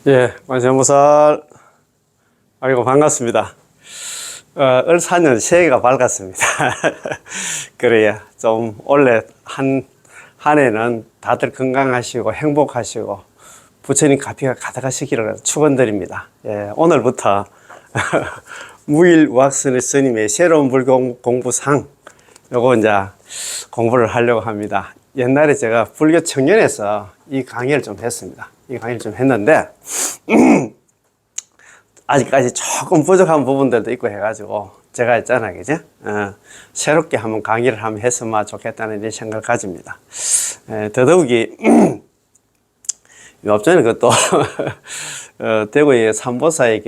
예, 관세음보살. 아이고, 반갑습니다. 을사년 새해가 밝았습니다. 그래야 좀 올해 한 해는 다들 건강하시고 행복하시고 부처님 가피가 가득하시기를 축원드립니다. 예, 오늘부터 무일우학선의 스님의 새로운 불교 공부상 요거 이제 공부를 하려고 합니다. 옛날에 제가 불교 청년에서 이 강의를 좀 했습니다. 이 강의를 좀 했는데 아직까지 조금 부족한 부분들도 있고 해가지고 제가 했잖아요, 그죠? 새롭게 한번 강의를 한번 했으면 좋겠다는 이런 생각을 가집니다. 더더욱이 옆전에 그것도 대구의 삼보사에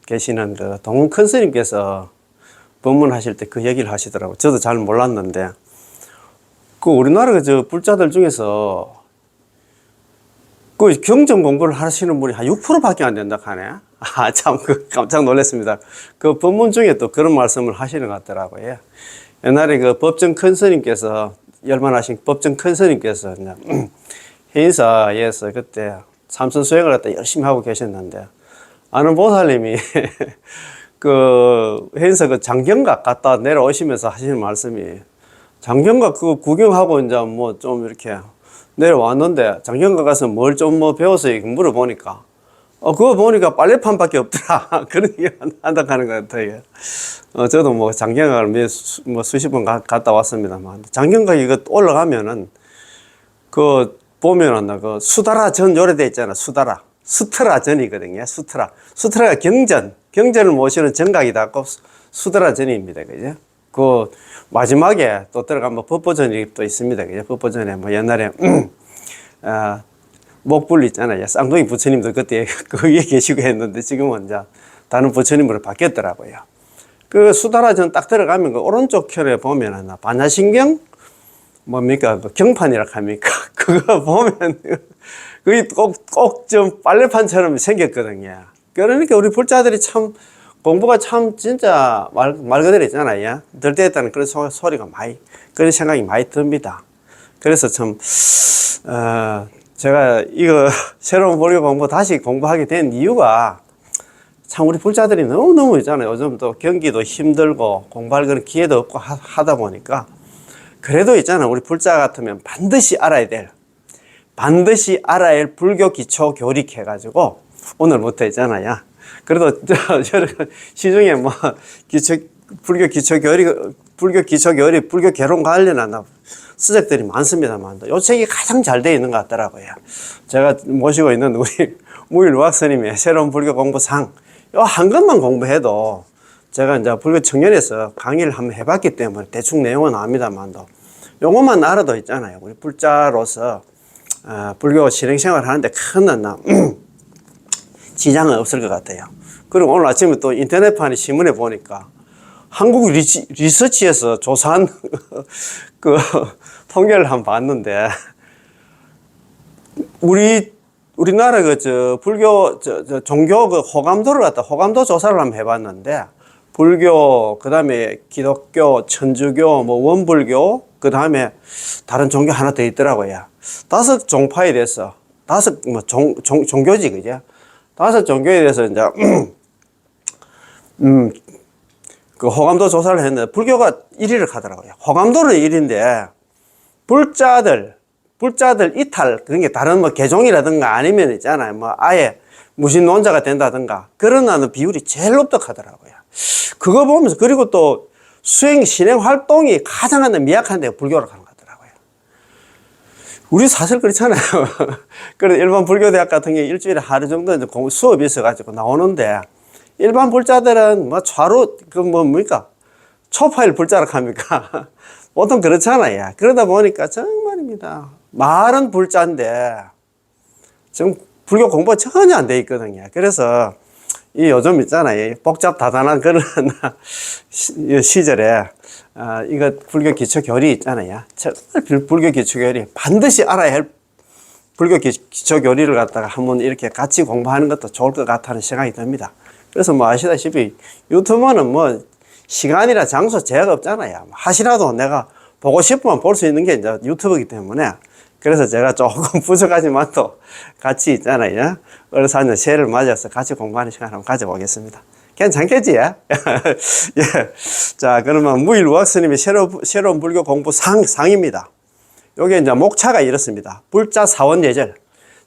계시는 그 동훈 큰 스님께서 법문하실 때 그 얘기를 하시더라고요. 저도 잘 몰랐는데 그 우리나라 그 불자들 중에서 그 경전 공부를 하시는 분이 한 6%밖에 안 된다 하네. 참, 깜짝 놀랐습니다. 그 법문 중에 또 그런 말씀을 하시는 것 같더라고요. 옛날에 그 법정 큰 스님께서, 열반하신 법정 큰 스님께서, 해인사에서 그때 참선 수행을 갖다 열심히 하고 계셨는데, 아는 보살님이, 그, 해인사 그 장경각 갔다 내려오시면서 하시는 말씀이, 장경각 그거 구경하고 이제 뭐 좀 이렇게 내려왔는데, 장경각 가서 뭘 좀 뭐 배워서 물어보니까, 그거 보니까 빨래판밖에 없더라. 그런 얘기 한다 하는 것 같아요. 저도 뭐 장경각을 수십 번 갔다 왔습니다만. 장경각 이거 올라가면은, 그, 보면은, 그, 수다라 전 요래돼 있잖아. 수다라. 수트라 전이거든요. 수트라. 수트라가 경전을 모시는 정각이다. 꼭 수다라 전입니다. 그죠? 그, 마지막에 또 들어가면 법보전이 또 있습니다. 그죠? 법보전에 뭐 옛날에, 목불 있잖아요. 쌍둥이 부처님도 그때 거기에 계시고 했는데 지금은 이제 다른 부처님으로 바뀌었더라고요. 그 수다라전 딱 들어가면 그 오른쪽 편에 보면은 반야신경 뭡니까? 그 경판이라 합니까? 그거 보면 그게 꼭 좀 빨래판처럼 생겼거든요. 그러니까 우리 불자들이 참 공부가 참 진짜 말 그대로 있잖아요. 들 때 했다는 그런 소리가 그런 생각이 많이 듭니다. 그래서 참, 제가 이거 새로운 불교 공부 다시 공부하게 된 이유가 참 우리 불자들이 너무너무 있잖아요. 요즘 또 경기도 힘들고 공부할 그런 기회도 없고 하다 보니까 그래도 있잖아요. 우리 불자 같으면 반드시 알아야 할 불교 기초 교리 해가지고 오늘부터 있잖아요. 그래도 시중에 뭐 불교 기초 교리, 불교 개론 관련한 서적들이 많습니다만 요 책이 가장 잘 되어 있는 것 같더라고요. 제가 모시고 있는 우리 무일우학스님의 새로운 불교 공부상 요 한 것만 공부해도 제가 이제 불교 청년에서 강의를 한번 해봤기 때문에 대충 내용은 압니다만도 요것만 알아도 있잖아요. 우리 불자로서 불교 실행생활 하는데 큰 지장은 없을 것 같아요. 그리고 오늘 아침에 또 인터넷판에 신문에 보니까 한국 리서치에서 조사한 그 통계를 한번 봤는데 우리나라 불교 종교 그 호감도 조사를 한번 해봤는데 불교 그다음에 기독교, 천주교, 뭐 원불교 그다음에 다른 종교 하나 더 있더라고요. 5 종파에 대해서 5 종교지 그죠? 5 종교에 대해서 이제 그 호감도 조사를 했는데 불교가 1위를 하더라고요. 호감도는 1위인데 불자들 이탈 그런 게 다른 뭐 개종이라든가 아니면 있잖아요. 뭐 아예 무신론자가 된다든가 그런 하는 비율이 제일 높다 하더라고요. 그거 보면서 그리고 또 신행 활동이 가장 미약한 데가 불교로 가는 것 같더라고요. 우리 사실 그렇잖아요. 그래서 일반 불교대학 같은 게 일주일에 하루 정도 이제 수업이 있어가지고 나오는데 일반 불자들은 뭐 초파일 불자라 합니까? 보통 그렇잖아요. 그러다 보니까 정말입니다. 말은 불자인데 지금 불교 공부가 전혀 안 돼 있거든요. 그래서 이 요즘 있잖아요. 복잡다단한 그런 시절에 이거 불교 기초 교리 있잖아요. 정말 불교 기초 교리 반드시 알아야 할 불교 기초 교리를 갖다가 한번 이렇게 같이 공부하는 것도 좋을 것 같다는 생각이 듭니다. 그래서 뭐 아시다시피 유튜브는 뭐 시간이나 장소 제약 없잖아요. 하시라도 내가 보고 싶으면 볼 수 있는 게 이제 유튜브이기 때문에 그래서 제가 조금 부족하지만 또 같이 있잖아요. 어르사님 새해를 맞아서 같이 공부하는 시간 한번 가져보겠습니다. 괜찮겠지? 예? 예. 자, 그러면 무일우학 스님의 새로운 불교 공부 상입니다. 요게 이제 목차가 이렇습니다. 불자 사원 예절.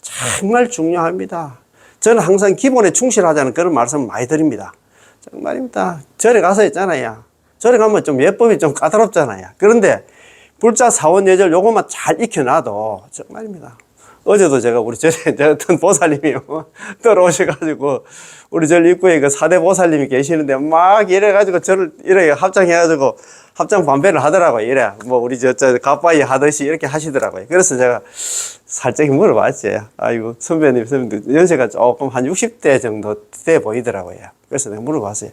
정말 중요합니다. 저는 항상 기본에 충실하자는 그런 말씀을 많이 드립니다. 정말입니다. 절에 가서 있잖아요. 절에 가면 좀 예법이 좀 까다롭잖아요. 그런데 불자 사원 예절 요것만 잘 익혀놔도 정말입니다. 어제도 제가 우리 절에 어떤 보살님이 들어오셔가지고 우리 절 입구에 그 4대 보살님이 계시는데 막 이래가지고 저를 이렇게 합장해가지고 합장 반배를 하더라고요. 이래 뭐 우리 저 가빠이 하듯이 이렇게 하시더라고요. 그래서 제가 살짝 물어봤지. 아이고 선배님 연세가 조금 한 60대 정도 돼 보이더라고요. 그래서 내가 물어봤어요.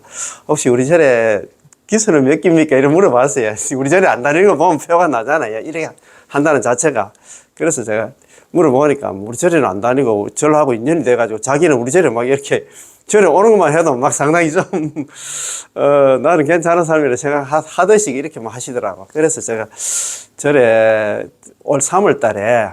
혹시 우리 절에 기수는 몇 기입니까? 이렇게 물어봤어요. 우리 절에 안 다니는 거 보면 표가 나잖아요. 이렇게 한다는 자체가. 그래서 제가 물어보니까 우리 절에는 안 다니고 절하고 인연이 돼가지고 자기는 우리 절에 막 이렇게 절에 오는 것만 해도 막 상당히 좀 나는 괜찮은 삶이라 생각하듯이 이렇게 막 하시더라고. 그래서 제가 절에 올 3월 달에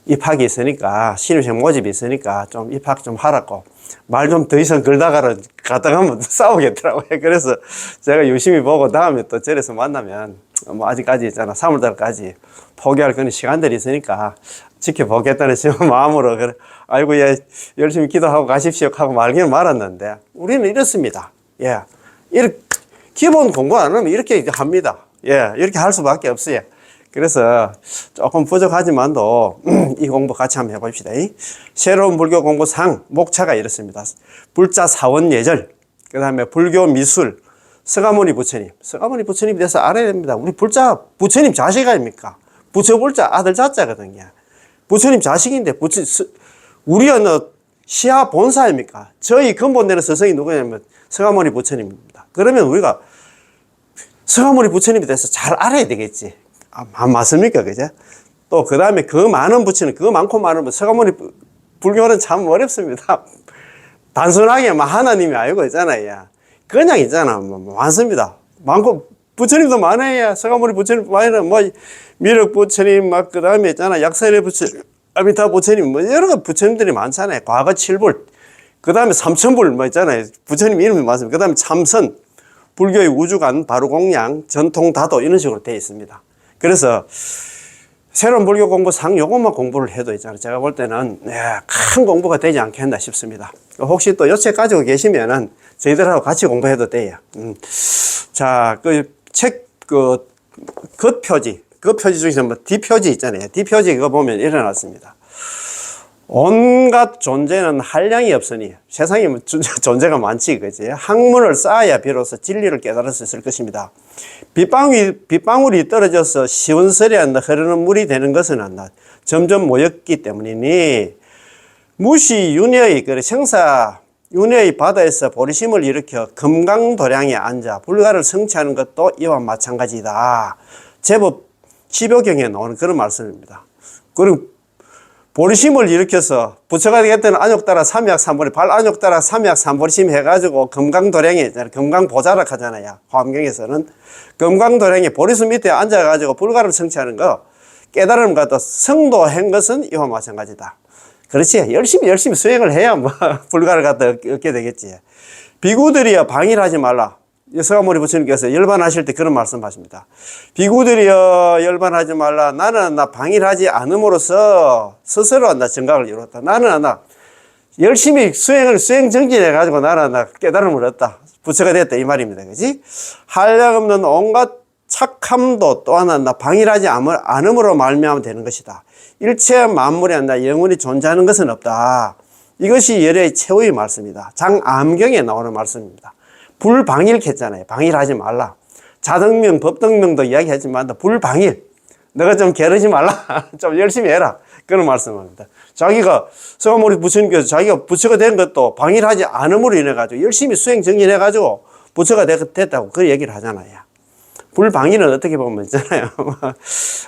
입학이 있으니까 신입생 모집이 있으니까 좀 입학 좀 하라고 말 좀 더 이상 걸다가는 가다가면 싸우겠더라고요. 그래서 제가 유심히 보고 다음에 또 절에서 만나면 뭐 아직까지 있잖아 3월 달까지 포기할 그런 시간들이 있으니까 지켜보겠다는 마음으로 그래 아이고 예 열심히 기도하고 가십시오 하고 말기는 말았는데 우리는 이렇습니다. 예, 이렇게 기본 공부 안 하면 이렇게 합니다. 예, 이렇게 할 수밖에 없어요. 그래서 조금 부족하지만도 이 공부 같이 한번 해봅시다. 새로운 불교 공부 상 목차가 이렇습니다. 불자 사원 예절, 그 다음에 불교 미술, 서가모니 부처님. 서가모니 부처님에 대해서 알아야 됩니다. 우리 불자 부처님 자식 아닙니까? 부처 불자 아들 자자거든요. 부처님 자식인데 우리가 시하 본사입니까? 저희 근본되는 스승이 누구냐면 서가모니 부처님입니다. 그러면 우리가 서가모니 부처님에 대해서 잘 알아야 되겠지. 맞습니까? 그죠? 또, 그 다음에 그 많은 부처님, 그 많고 많은 서가모니 불교는 참 어렵습니다. 단순하게 하나님이 알고 있잖아요. 그냥 있잖아. 많습니다. 많고, 부처님도 많아요. 서가모니 부처님 많아요. 미륵 부처님, 그 다음에 있잖아. 약사리 부처님, 아미타 부처님, 여러 부처님들이 많잖아요. 과거 7불, 그 다음에 3천불, 있잖아요. 부처님 이름이 많습니다. 그 다음에 참선, 불교의 우주관, 바로공양, 전통다도 이런 식으로 되어 있습니다. 그래서 새로운 불교 공부 상 요것만 공부를 해도 있잖아요. 제가 볼 때는 큰 공부가 되지 않겠나 싶습니다. 혹시 또 요책 가지고 계시면은 저희들하고 같이 공부해도 돼요. 자, 겉표지 중에서 뒷표지 있잖아요. 뒷표지 그거 보면 일어났습니다. 온갖 존재는 한량이 없으니 세상에 존재가 많지, 그지? 학문을 쌓아야 비로소 진리를 깨달을 수 있을 것입니다. 빗방울이 떨어져서 시원스레 흐르는 물이 되는 것은 점점 모였기 때문이니 무시 생사 윤회의 바다에서 보리심을 일으켜 금강도량에 앉아 불가를 성취하는 것도 이와 마찬가지다. 제법 10여경에 나오는 그런 말씀입니다. 그리고 보리심을 일으켜서 부처가 되겠다는 안욕따라 삼약삼보리 발안욕따라 삼약삼보리심 해가지고 금강도량에 있잖아요. 금강보자락 하잖아요. 화엄경에서는 금강도량에 보리수 밑에 앉아가지고 불가를 성취하는 거 깨달음 갖다 성도한 것은 이와 마찬가지다. 그렇지. 열심히 수행을 해야 불가를 갖다 얻게 되겠지. 비구들이여 방일하지 말라. 서가모니 부처님께서 열반하실 때 그런 말씀 하십니다. 비구들이여 열반하지 말라. 나는 방일하지 않음으로써 스스로 정각을 이뤘다. 나는 열심히 수행 정진해가지고 나는 깨달음을 얻었다. 부처가 됐다. 이 말입니다. 그지? 한량없는 온갖 착함도 또한 방일하지 않음으로 말미암아 되는 것이다. 일체 만물에 영원히 존재하는 것은 없다. 이것이 열의 최후의 말씀이다. 장암경에 나오는 말씀입니다. 불방일했잖아요. 방일하지 말라. 자등명, 법등명도 이야기하지만 불방일. 너가 좀 게으르지 말라. 좀 열심히 해라. 그런 말씀입니다. 자기가 서가모니 부처님께서 자기가 부처가 된 것도 방일하지 않음으로 인해 가지고 열심히 수행 정진해 가지고 부처가 됐다고 그 얘기를 하잖아요. 불방일은 어떻게 보면 있잖아요.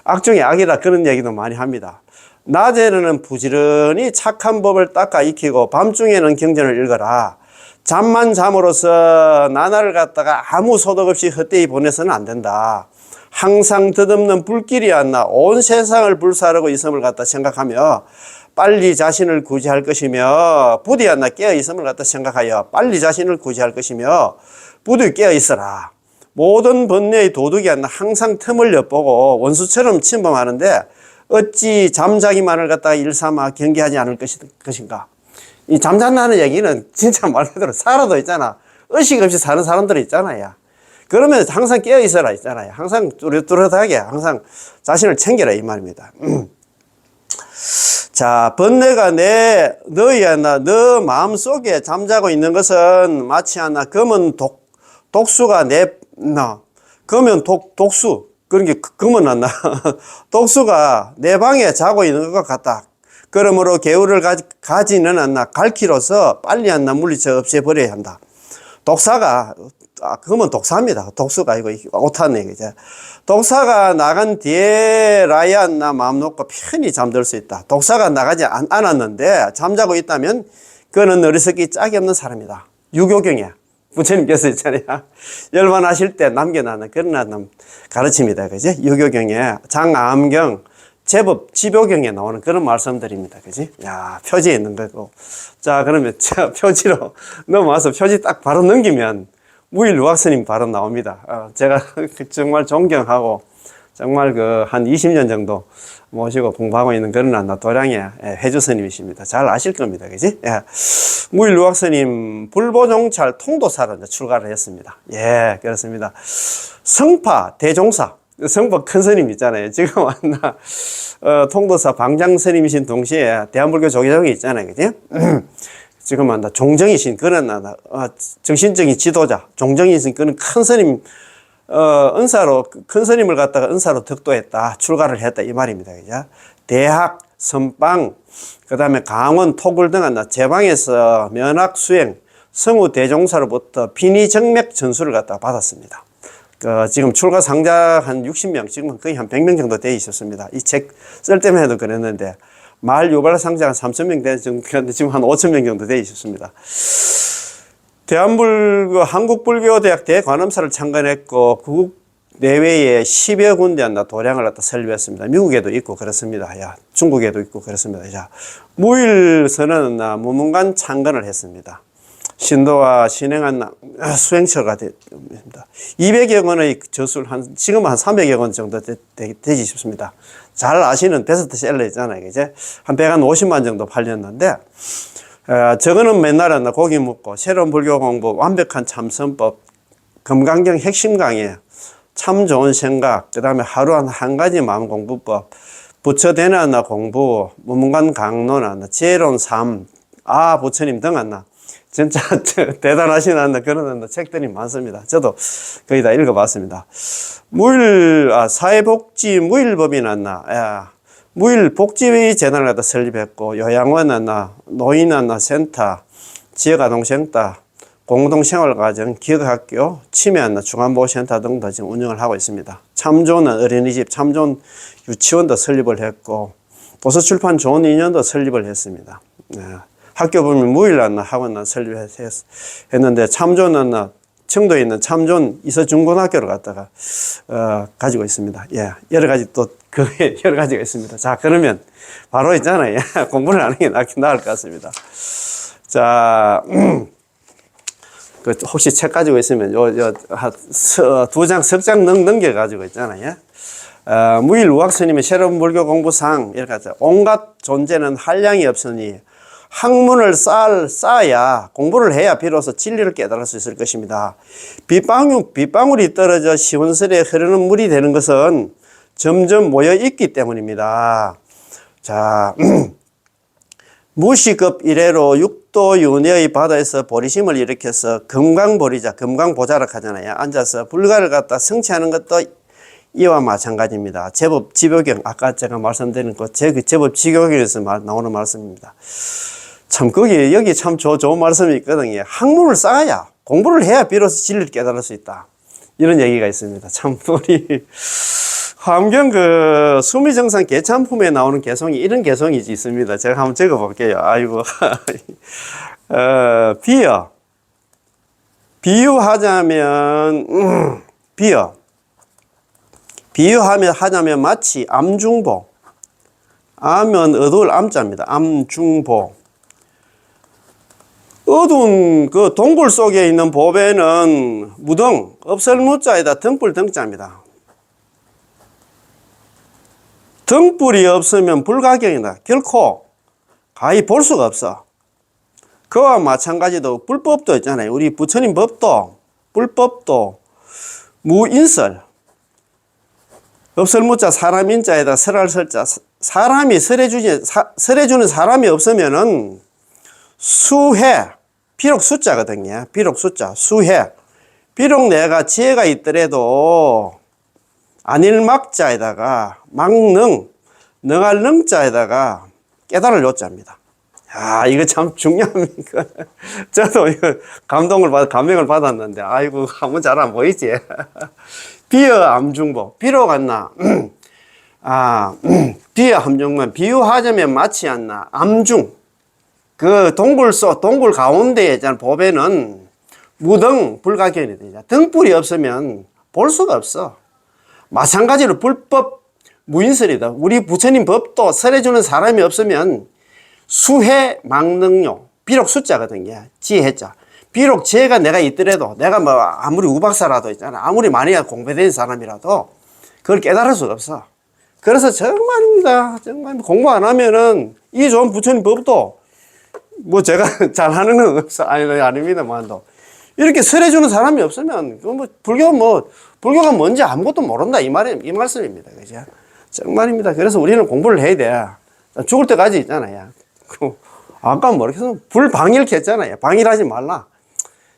악 중에 악이다 그런 얘기도 많이 합니다. 낮에는 부지런히 착한 법을 닦아 익히고 밤중에는 경전을 읽어라. 잠만 잠으로써 나날을 갖다가 아무 소득 없이 헛되이 보내서는 안 된다. 항상 덧없는 불길이 안나 온 세상을 불사르고 있음을 갖다 생각하며 빨리 자신을 구제할 것이며 부디 안나 깨어 있음을 갖다 생각하여 빨리 자신을 구제할 것이며 부디 깨어 있어라. 모든 번뇌의 도둑이 안나 항상 틈을 엿보고 원수처럼 침범하는데 어찌 잠자기만을 갖다가 일삼아 경계하지 않을 것인가. 이 잠잔다는 얘기는 진짜 말 그대로 살아도 있잖아. 의식 없이 사는 사람들이 있잖아요. 그러면 항상 깨어 있어라 있잖아요. 항상 뚜렷하게 항상 자신을 챙겨라 이 말입니다. 자, 번뇌가 너 마음 속에 잠자고 있는 것은 마치 하나 검은 독수가 검은 독수. 그러니까 검은 안나 독수가 내 방에 자고 있는 것 같다. 그러므로 개울을 가지는 않나 갈키로서 빨리 안나 물리쳐 없애버려야 한다. 독사가 그러면 독사입니다. 독수가 아니고 오타네 그죠. 독사가 나간 뒤에 라야 안나 마음 놓고 편히 잠들 수 있다. 독사가 나가지 않았는데 잠자고 있다면 그는 어리석기 짝이 없는 사람이다. 유교경에 부처님께서 있잖아요. 열반하실 때 남겨놓는 그런 가르침이다. 그지? 유교경에 장암경 제법 지묘경에 나오는 그런 말씀들입니다. 그지? 야, 표지에 있는 거고. 자, 그러면 표지로 넘어와서 표지 딱 바로 넘기면 무일루학스님 바로 나옵니다. 제가 정말 존경하고 정말 한 20년 정도 모시고 공부하고 있는 그런 도량의 해주 스님이십니다. 잘 아실 겁니다. 그지? 예. 무일루학스님 불보종찰 통도사로 출가를 했습니다. 예, 그렇습니다. 성파 대종사 성파 큰 스님 있잖아요. 지금 통도사 방장 스님이신 동시에 대한불교 조계종이 있잖아요. 그지? 지금 종정이신 그런 정신적인 지도자, 종정이신 그런 큰 스님, 은사로, 큰 스님을 갖다가 은사로 득도했다, 출가를 했다, 이 말입니다. 그죠? 대학, 선방, 그 다음에 강원, 토굴 등 제방에서 면학 수행, 성우 대종사로부터 빈의정맥 전수를 갖다가 받았습니다. 지금 출가 상자 한 60명, 지금 거의 한 100명 정도 돼 있었습니다. 이 책 쓸 때만 해도 그랬는데, 말 유발 상자가 3,000명 되는데 지금 한 5,000명 정도 돼 있었습니다. 한국불교대학 대관음사를 창건했고, 국 내외에 10여 군데 도량을 갖다 설립했습니다. 미국에도 있고 그렇습니다. 야, 중국에도 있고 그렇습니다. 자, 무일선은 무문관 창건을 했습니다. 신도와 신행한 수행처가 됩니다. 200여 권의 저술, 지금 한 300여 권 정도 되지 싶습니다. 잘 아시는 베스트셀러 있잖아요. 이제 한 150만 정도 팔렸는데, 저거는 맨날 고기 묵고, 새로운 불교 공부, 완벽한 참선법, 금강경 핵심 강의, 참 좋은 생각, 그 다음에 하루 한 가지 마음 공부법, 부처대나 공부, 무문관 강론, 지혜로운 삶, 부처님 등 진짜 대단하신 그런 책들이 많습니다. 저도 거의 다 읽어봤습니다. 사회복지 무일법이 무일복지재단을 갖다 설립했고, 요양원 노인 센터, 지역아동센터, 공동생활과정, 기억학교, 치매 중앙보호센터 등도 지금 운영을 하고 있습니다. 참 좋은 어린이집, 참 좋은 유치원도 설립을 했고, 도서출판 좋은 인연도 설립을 했습니다. 학교 보면 무일 학원 설립했는데, 참 좋은 청도에 있는 참 좋은 이서중고등학교를 갖다가 가지고 있습니다. 예, 여러 가지 또 여러 가지가 있습니다. 자, 그러면 바로 있잖아요. 공부를 하는 게 나을 것 같습니다. 자, 혹시 책 가지고 있으면 두 장, 석 장 넘겨 가지고 있잖아요. 무일우학 스님의 새로운 불교 공부상 이렇게 하죠. 온갖 존재는 한량이 없으니 학문을 쌓아야, 공부를 해야 비로소 진리를 깨달을 수 있을 것입니다. 빗방울이 떨어져 시원스레 흐르는 물이 되는 것은 점점 모여 있기 때문입니다. 자, 무시급 이래로 육도 윤회의 바다에서 보리심을 일으켜서 금강보자락 하잖아요. 앉아서 불가를 갖다 성취하는 것도 이와 마찬가지입니다. 제법 지교경, 아까 제가 말씀드린 제법 지교경에서 나오는 말씀입니다. 참, 여기 참 좋은 말씀이 있거든요. 학문을 쌓아야, 공부를 해야 비로소 진리를 깨달을 수 있다. 이런 얘기가 있습니다. 참, 우리, 화엄경 수미정상 개참품에 나오는 개성이 이런 개성이 있습니다. 제가 한번 적어 볼게요. 아이고. 비유하자면, 하자면 마치 암중보. 암은 어두울 암자입니다. 암중보. 어두운 그 동굴 속에 있는 보배는 무등, 없을 무자에다 등불 등자입니다. 등불이 없으면 불가경이다. 결코 가히 볼 수가 없어. 그와 마찬가지로 불법도 있잖아요. 우리 부처님 법도, 불법도 무인설. 없을 무자 사람 인자에다 설할 설자. 사람이 설해주는 사람이 없으면은 수해. 비록 숫자거든요. 비록 숫자. 수해. 비록 내가 지혜가 있더라도 안일막자에다가 막능, 능할 능자에다가 깨달을 요자입니다. 야, 이거 참 중요합니다. 저도 이거 감명을 받았는데, 아이고, 한번 잘 안 보이지? 비어 암중보. 비록 않나? 비어 함중만 비유하자면 마치 않나? 암중. 그 동굴 가운데에 있잖아. 보배는 무등, 불가견이 되죠. 등불이 없으면 볼 수가 없어. 마찬가지로 불법, 무인설이다. 우리 부처님 법도 설해주는 사람이 없으면 수해 망능요. 비록 숫자거든요. 지혜자. 비록 지혜가 내가 있더라도 내가 뭐 아무리 우박사라도 있잖아. 아무리 많이 공부된 사람이라도 그걸 깨달을 수가 없어. 그래서 정말입니다. 정말 공부 안 하면은 이 좋은 부처님 법도 뭐 제가 잘하는 건 없어. 아닙니다만도. 이렇게 설해주는 사람이 없으면 그 불교가 뭔지 아무것도 모른다. 이 말씀입니다. 그죠? 정말입니다. 그래서 우리는 공부를 해야 돼. 죽을 때까지 있잖아요. 아까 모르겠어. 불방일케 했잖아요. 방일하지 말라.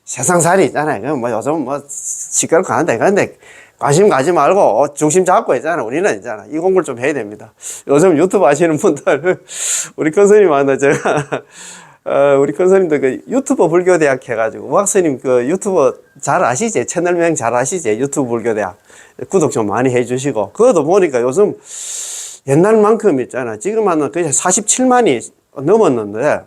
세상살이 있잖아요. 뭐 요즘 시끄럽고 하는데. 근데 관심 가지 말고 중심 잡고 있잖아. 우리는 있잖아. 이 공부를 좀 해야 됩니다. 요즘 유튜브 하시는 분들, 우리 큰 스님한테 제가, 우리 큰 스님도 그 유튜버 불교대학 해가지고, 우학스님 그 유튜버 잘 아시지? 채널명 잘 아시지? 유튜브 불교대학. 구독 좀 많이 해주시고. 그것도 보니까 요즘 옛날만큼 있잖아. 지금 한 거의 47만이 넘었는데,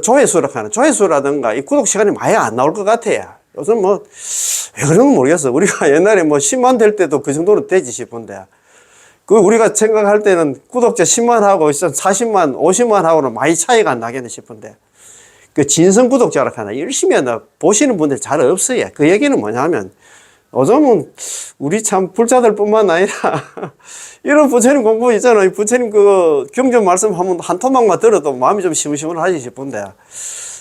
조회수라든가 이 구독 시간이 많이 안 나올 것 같아요. 요즘 왜 그런지 모르겠어. 우리가 옛날에 10만 될 때도 그 정도는 되지 싶은데. 우리가 생각할 때는 구독자 10만 하고 40만, 50만 하고는 많이 차이가 안 나겠네 싶은데. 진성 구독자라 하나 열심히 보시는 분들 잘 없어요. 그 얘기는 뭐냐면, 요즘은 우리 참 불자들 뿐만 아니라 이런 부처님 공부 있잖아요. 부처님 그 경전 말씀하면 한 토막만 들어도 마음이 좀 시원시원하지 싶은데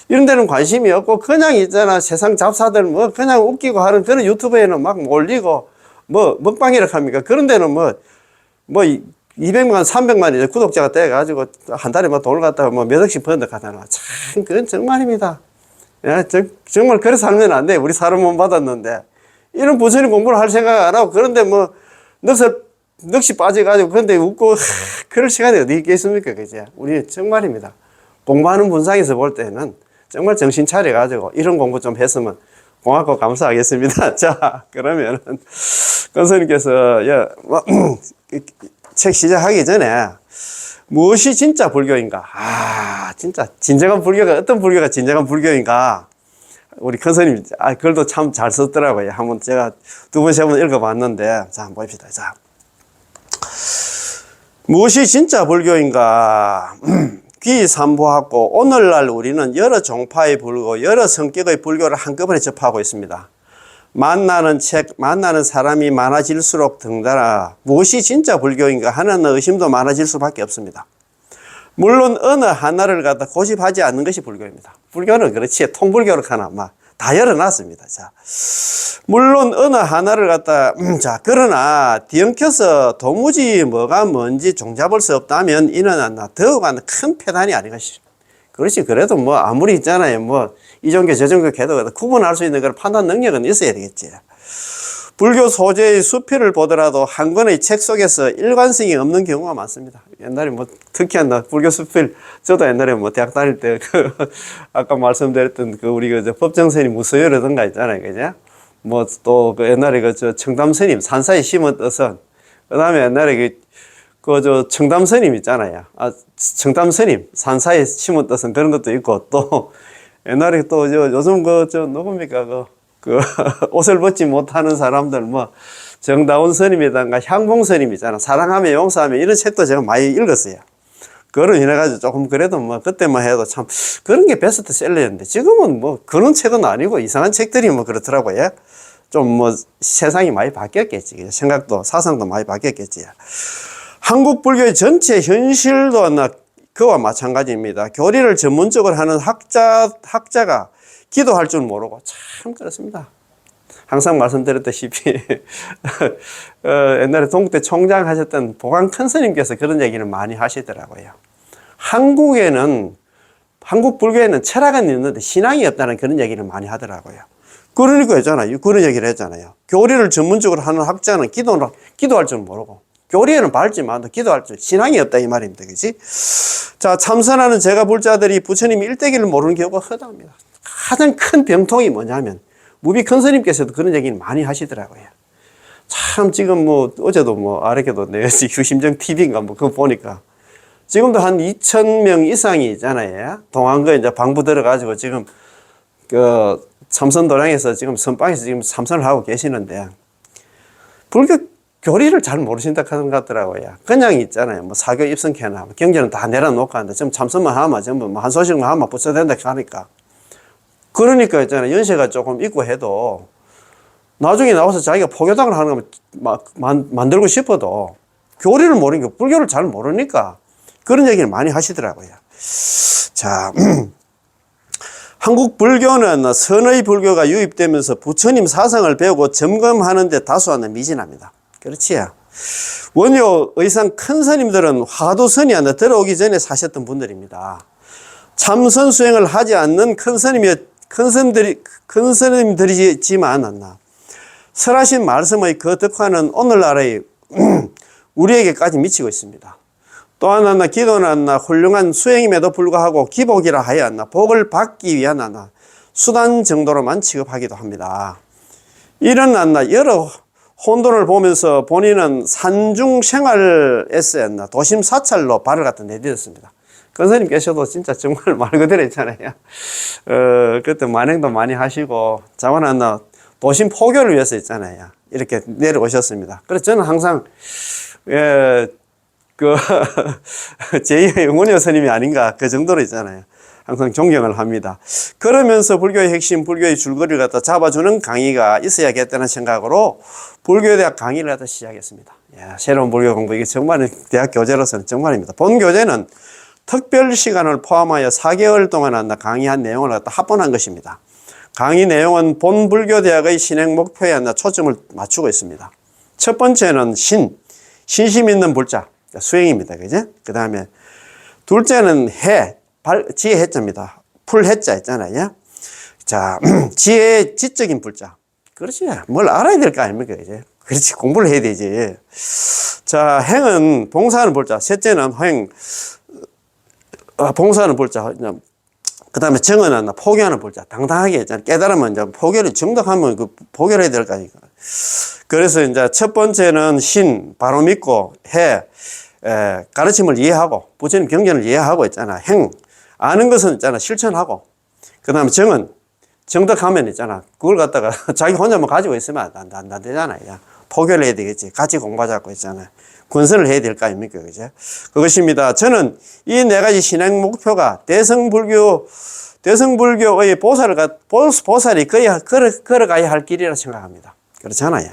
이런 데는 관심이 없고 그냥 있잖아. 세상 잡사들 그냥 웃기고 하는 그런 유튜브에는 막 몰리고 먹방이라 합니까? 그런 데는 200만, 300만 이제 구독자가 돼가지고 한 달에 돈을 갖다가 몇 억씩 버는데 가잖아. 참 그건 정말입니다. 야, 정말 그래 살면 안 돼. 우리 사람 못 받았는데. 이런 부처님 공부를 할 생각 안 하고, 그런데 넋이 빠져가지고, 그런데 웃고, 그럴 시간이 어디 있겠습니까? 그죠? 우리 정말입니다. 공부하는 분상에서 볼 때는 정말 정신 차려가지고, 이런 공부 좀 했으면 고맙고 감사하겠습니다. 자, 그러면은, 권스님께서, 책 시작하기 전에, 무엇이 진짜 불교인가? 진짜, 진정한 불교가, 어떤 불교가 진정한 불교인가? 우리 큰 스님, 글도 참 잘 썼더라고요. 한번 제가 2번, 3번 읽어봤는데, 자, 한번 봅시다. 자. 무엇이 진짜 불교인가? 귀삼보하고, 오늘날 우리는 여러 종파의 불교, 여러 성격의 불교를 한꺼번에 접하고 있습니다. 만나는 사람이 많아질수록 덩달아 무엇이 진짜 불교인가 하는 의심도 많아질 수밖에 없습니다. 물론 어느 하나를 갖다 고집하지 않는 것이 불교입니다. 불교는 그렇지 통불교를 하나 다 열어놨습니다. 자, 물론 어느 하나를 갖다 그러나 뒤엉켜서 도무지 뭐가 뭔지 종잡을 수 없다면 이는 더욱 큰 폐단이 아닌가 싶습니다. 그렇지. 그래도 아무리 있잖아요. 이 종교 저 종교 개도 구분할 수 있는 그런 판단 능력은 있어야 되겠지. 불교 소재의 수필을 보더라도 한 권의 책 속에서 일관성이 없는 경우가 많습니다. 옛날에 특히 불교 수필, 저도 옛날에 대학 다닐 때 아까 말씀드렸던 우리 법정스님 무서열이던가 있잖아요. 그죠? 또 옛날에 청담스님, 산사에 심은 뜻은, 그 다음에 옛날에 청담스님 있잖아요. 청담스님, 산사에 심은 뜻은 그런 것도 있고, 또 옛날에 또 요즘 누굽니까 옷을 벗지 못하는 사람들 정다운 스님이든가 향봉 스님이잖아. 사랑하며 용서하며 이런 책도 제가 많이 읽었어요. 그걸 인해가지고 조금 그래도 그때만 해도 참 그런 게 베스트셀러였는데 지금은 그런 책은 아니고 이상한 책들이 그렇더라고요. 좀 세상이 많이 바뀌었겠지. 생각도 사상도 많이 바뀌었겠지. 한국 불교의 전체 현실도 그와 마찬가지입니다. 교리를 전문적으로 하는 학자가 기도할 줄 모르고 참 그렇습니다. 항상 말씀드렸다시피 옛날에 동국대 총장 하셨던 보광 큰 스님께서 그런 얘기를 많이 하시더라고요. 한국 불교에는 철학은 있는데 신앙이 없다는 그런 얘기를 많이 하더라고요. 그러니까 있잖아요. 그런 얘기를 했잖아요. 교리를 전문적으로 하는 학자는 기도할 줄 모르고 교리에는 밝지만 기도할 줄 신앙이 없다 이 말입니다. 그렇지? 자, 참선하는 제가 불자들이 부처님 일대기를 모르는 경우가 허다합니다. 가장 큰 병통이 뭐냐면 무비 큰 스님께서도 그런 얘기를 많이 하시더라고요. 참 지금 어제도 아래께도 내 휴심정 TV인가 그거 보니까 지금도 한 2,000명 이상이 있잖아요. 동안거에 이제 방부 들어가지고 지금 참선도량에서 지금 선방에서 지금 참선을 하고 계시는데 불교 교리를 잘 모르신다 하는 것 같더라고요. 그냥 있잖아요. 사교 입성회나 경전은 다 내려놓고 하는데 지금 참선만 하면 전부 한 소식만 하면 붙여야 된다 하니까. 그러니까 있잖아요. 연세가 조금 있고 해도 나중에 나와서 자기가 포교당을 하는 거 만들고 싶어도 교리를 모르니까 불교를 잘 모르니까 그런 얘기를 많이 하시더라고요. 자, 한국 불교는 선의 불교가 유입되면서 부처님 사상을 배우고 점검하는 데 다소한 미진합니다. 그렇지? 원효 의상 큰 스님들은 화두선이 들어오기 전에 사셨던 분들입니다. 참선 수행을 하지 않는 큰 스님들이지만 설하신 말씀의 그 덕화는 오늘날의 우리에게까지 미치고 있습니다. 또한 기도는 훌륭한 수행임에도 불구하고 기복이라 하여 복을 받기 위한 수단 정도로만 취급하기도 합니다. 이런 여러 혼돈을 보면서 본인은 산중 생활에서 도심 사찰로 발을 갖다 내딛었습니다. 큰 스님께서도 진짜 정말 말 그대로 있잖아요. 그때 만행도 많이 하시고 자원한 도심 포교를 위해서 있잖아요. 이렇게 내려오셨습니다. 그래서 저는 항상 제2의 원효 스님이 아닌가 그 정도로 있잖아요. 항상 존경을 합니다. 그러면서 불교의 핵심, 불교의 줄거리를 갖다 잡아주는 강의가 있어야겠다는 생각으로 불교대학 강의를 갖다 시작했습니다. 새로운 불교 공부, 이게 정말 대학 교재로서는 정말입니다. 본 교재는 특별 시간을 포함하여 4개월 동안 강의한 내용을 갖다 합본한 것입니다. 강의 내용은 본 불교대학의 신행 목표에 초점을 맞추고 있습니다. 첫 번째는 신심 있는 불자, 수행입니다. 그죠? 그 다음에 둘째는 지혜 해자입니다. 풀 해자 있잖아요. 자, 지혜의 지적인 불자. 그렇지. 뭘 알아야 될 거 아닙니까? 이제. 그렇지. 공부를 해야 되지. 자, 행은 봉사하는 불자. 셋째는 봉사하는 불자. 그 다음에 정은 포교하는 불자. 당당하게 있잖아. 깨달으면 이제 포교를 정덕하면 포교를 해야 될 거 아닙니까? 그래서 이제 첫 번째는 바로 믿고 가르침을 이해하고 부처님 경전을 이해하고 있잖아. 아는 것은 있잖아. 실천하고. 그 다음에 정은 정덕하면 있잖아. 그걸 갖다가 자기 혼자만 가지고 있으면 안 되잖아요. 포교를 해야 되겠지. 같이 공부하자고 있잖아요. 군선을 해야 될 거 아닙니까? 그죠? 그것입니다. 저는 이 네 가지 신행 목표가 대성불교의 보살이 걸어가야 할 길이라 생각합니다. 그렇잖아요.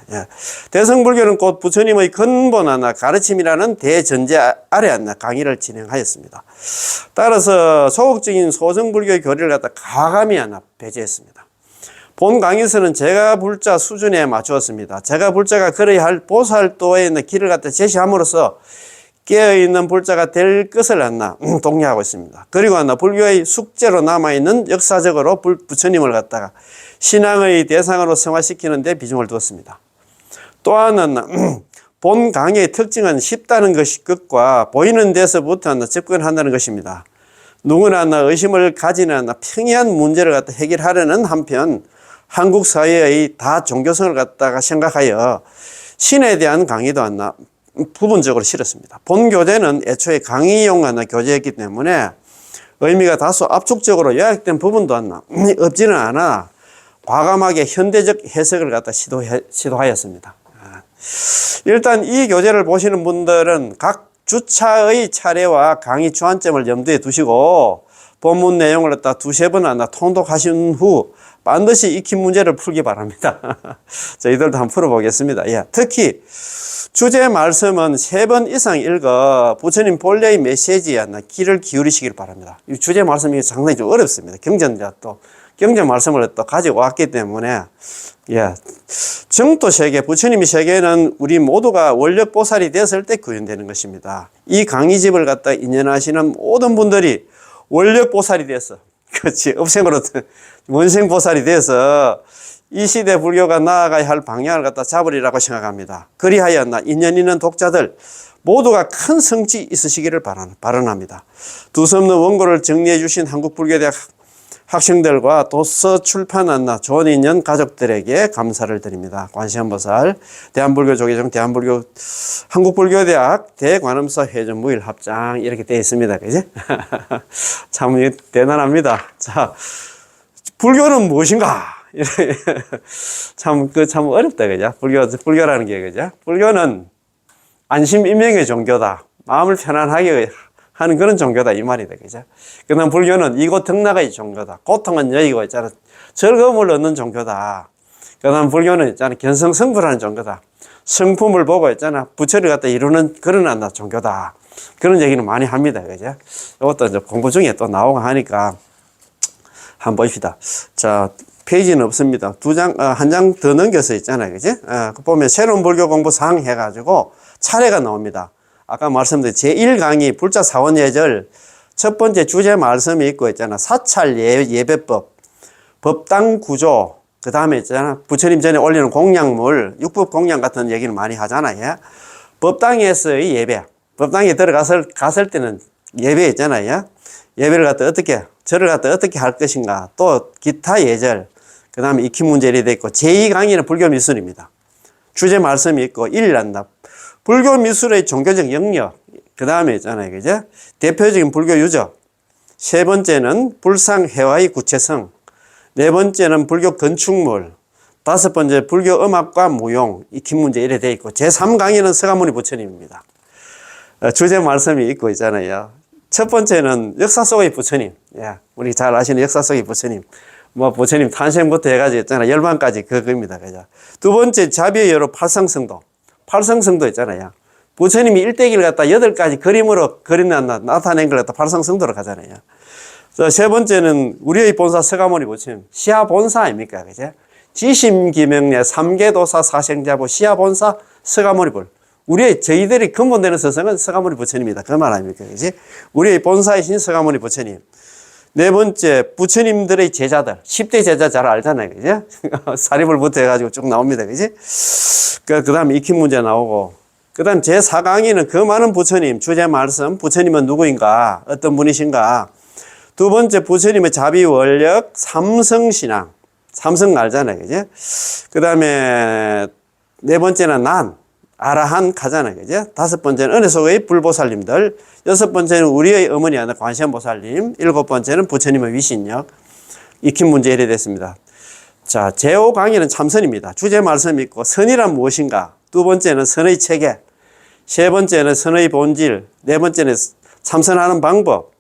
대성불교는 곧 부처님의 근본 가르침이라는 대전제 아래 강의를 진행하였습니다. 따라서 소극적인 소정불교의 교리를 갖다 과감히 배제했습니다. 본 강의에서는 제가 불자 수준에 맞추었습니다. 제가 불자가 걸어야 할 보살도의 길을 갖다 제시함으로써 깨어있는 불자가 될 것을 독려하고 있습니다. 그리고 불교의 숙제로 남아있는 역사적으로 부처님을 갖다가 신앙의 대상으로 성화시키는 데 비중을 두었습니다. 또한 본 강의의 특징은 쉽다는 것과 보이는 데서부터 접근한다는 것입니다. 누구나 의심을 가지는 평이한 문제를 갖다 해결하려는 한편 한국 사회의 다 종교성을 갖다가 생각하여 신에 대한 강의도 부분적으로 실었습니다. 본 교재는 애초에 강의용 교재였기 때문에 의미가 다소 압축적으로 요약된 부분도 없지는 않아 과감하게 현대적 해석을 갖다 시도하였습니다. 일단 이 교재를 보시는 분들은 각 주차의 차례와 강의 주안점을 염두에 두시고 본문 내용을 갖다 두세 번 통독하신 후 반드시 익힌 문제를 풀기 바랍니다. 저희들도 한번 풀어보겠습니다. 예, 특히 주제 말씀은 3번 이상 읽어 부처님 본래의 메시지에 귀를 기울이시길 바랍니다. 이 주제 말씀이 상당히 좀 어렵습니다. 경전 말씀을 또 가지고 왔기 때문에, 예. 정토 세계, 부처님의 세계는 우리 모두가 원력보살이 되었을 때 구현되는 것입니다. 이 강의집을 갖다 인연하시는 모든 분들이 원력보살이 되어서, 그렇지, 업생으로 원생보살이 되어서 이 시대 불교가 나아가야 할 방향을 갖다 잡으리라고 생각합니다. 그리하여 인연 있는 독자들 모두가 큰 성취 있으시기를 바랍니다. 두서없는 원고를 정리해 주신 한국불교대학 학생들과 도서 출판한 좋은 인연 가족들에게 감사를 드립니다. 관세음보살, 대한불교조계종, 한국불교대학 대관음사 회전무일 합장 이렇게 되어 있습니다. 그지? 참 대단합니다. 자, 불교는 무엇인가? 참 어렵다, 그죠? 불교라는 게, 그죠? 불교는 안심인명의 종교다. 마음을 편안하게 하는 그런 종교다, 이 말이다, 그죠? 그 다음 불교는 이곳 등락의 종교다. 고통은 여의고 있잖아. 즐거움을 얻는 종교다. 그 다음 불교는 있잖아. 견성성불하는 종교다. 성품을 보고 있잖아. 부처를 갖다 이루는 그런 종교다. 그런 얘기는 많이 합니다, 그죠? 이것도 이제 공부 중에 또 나오고 하니까 한번 봅시다. 자, 페이지는 없습니다. 한 장 더 넘겨서 있잖아요, 그지? 보면 새로운 불교 공부 사항 해가지고 차례가 나옵니다. 아까 말씀드린 제1강의 불자 사원예절 첫 번째 주제 말씀이 있고 있잖아. 사찰 예배법, 법당 구조, 그 다음에 있잖아. 부처님 전에 올리는 공양물, 육법 공양 같은 얘기를 많이 하잖아요. 법당에서의 예배, 법당에 갔을 때는 예배 있잖아요. 예배를 갖다 절을 갖다 어떻게 할 것인가, 또 기타 예절, 그 다음에 익힌 문제 이렇게 돼 있고, 제2강의는 불교 미술입니다. 주제 말씀이 있고, 1난다. 불교 미술의 종교적 영역, 그 다음에 있잖아요, 그죠? 대표적인 불교 유적. 세 번째는 불상회화의 구체성. 네 번째는 불교 건축물. 다섯 번째 불교 음악과 무용, 익힌 문제 이래 돼 있고, 제3강의는 서가모니 부처님입니다. 주제 말씀이 있고 있잖아요. 첫 번째는 역사 속의 부처님. 예, 우리 잘 아시는 역사 속의 부처님. 부처님 탄생부터 해가지고 있잖아요. 열반까지 그겁니다, 그죠? 두 번째 자비여로 팔성성도. 팔성성도 있잖아요. 부처님이 일대기를 갖다 8가지 그림으로 나타낸 걸 갖다 팔성성도로 가잖아요. 세 번째는 우리의 본사 서가모니 부처님. 시아본사 아닙니까? 그죠? 지심기명례 3계도사 사생자부 시아본사 서가모니불. 저희들이 근본되는 스승은 서가모니 부처님이다. 그 말 아닙니까? 그지? 우리의 본사이신 서가모니 부처님. 네 번째, 부처님들의 제자들. 10대 제자 잘 알잖아요. 그죠? 사리불부터 해가지고 쭉 나옵니다. 그지? 그 다음에 익힌 문제 나오고. 그 다음 제4강의는 그 많은 부처님, 주제 말씀, 부처님은 누구인가? 어떤 분이신가? 두 번째, 부처님의 자비 원력, 삼성신앙. 삼성 알잖아요. 그죠? 그 다음에 네 번째는 아라한 가잖아요. 그죠? 다섯 번째는 은혜 속의 불보살님들. 여섯 번째는 우리의 어머니 관세음보살님. 일곱 번째는 부처님의 위신력. 익힌 문제 이래 됐습니다. 자, 제5강의는 참선입니다. 주제 말씀이 있고, 선이란 무엇인가? 두 번째는 선의 체계. 세 번째는 선의 본질. 네 번째는 참선하는 방법.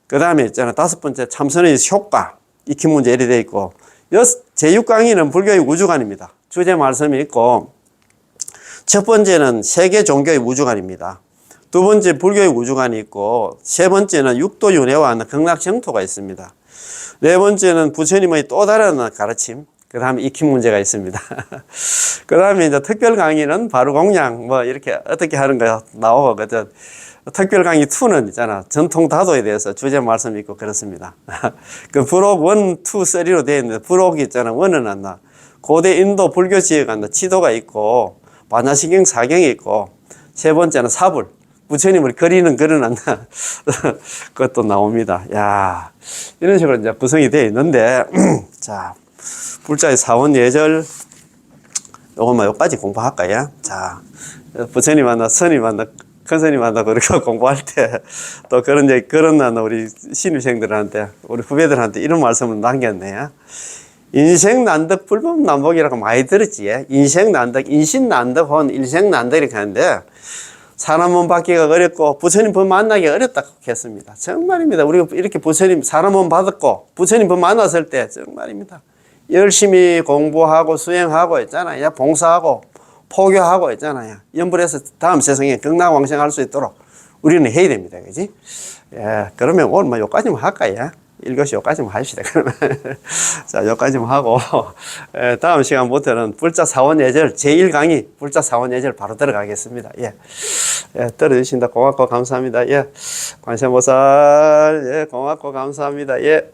그 다음에 있잖아요. 다섯 번째 참선의 효과. 익힌 문제 이래 돼 있고, 제6강의는 불교의 우주관입니다. 주제 말씀이 있고, 첫 번째는 세계 종교의 우주관입니다. 두 번째 불교의 우주관이 있고, 세 번째는 육도윤회와 극락정토가 있습니다. 네 번째는 부처님의 또 다른 가르침, 그 다음에 익힌 문제가 있습니다. 그 다음에 이제 특별 강의는 바로 공양, 이렇게 어떻게 하는 거 나오거든. 특별 강의 2는 있잖아. 전통 다도에 대해서 주제 말씀이 있고 그렇습니다. 그 부록 1, 2, 3로 되어 있는데, 부록이 있잖아. 1은 고대 인도 불교 지역 지도가 있고, 반야시경 사경이 있고, 세 번째는 사불. 부처님을 그리는 그것도 나옵니다. 야, 이런 식으로 이제 구성이 되어 있는데, 자, 불자의 사원 예절, 요것만 여기까지 공부할까요? 자, 부처님 스님 큰 스님한테 그렇게 공부할 때 또 그런 얘기, 그런 난 우리 신입생들한테, 우리 후배들한테 이런 말씀을 남겼네요. 인생 난득 불법 난복이라고 많이 들었지. 인생 난득, 인신 난득 혹은 일생 난득 이렇게 하는데, 사람 몸 받기가 어렵고 부처님 법 만나기 어렵다고 했습니다. 정말입니다. 우리가 이렇게 부처님 사람 몸 받았고 부처님 법 만났을 때 정말입니다. 열심히 공부하고 수행하고 있잖아요. 봉사하고 포교하고 있잖아요. 염불해서 다음 세상에 극락왕생할 수 있도록 우리는 해야 됩니다. 그지? 예, 그러면 오늘 뭐 여기까지만 할까요? 1교시 여기까지만 합시다. 그러면. 자, 여기까지만 하고, 예, 다음 시간부터는 불자 사원예절 제1강의 불자 사원예절 바로 들어가겠습니다. 예. 예, 들어주신다 고맙고 감사합니다. 예. 관세음보살, 예, 고맙고 감사합니다. 예.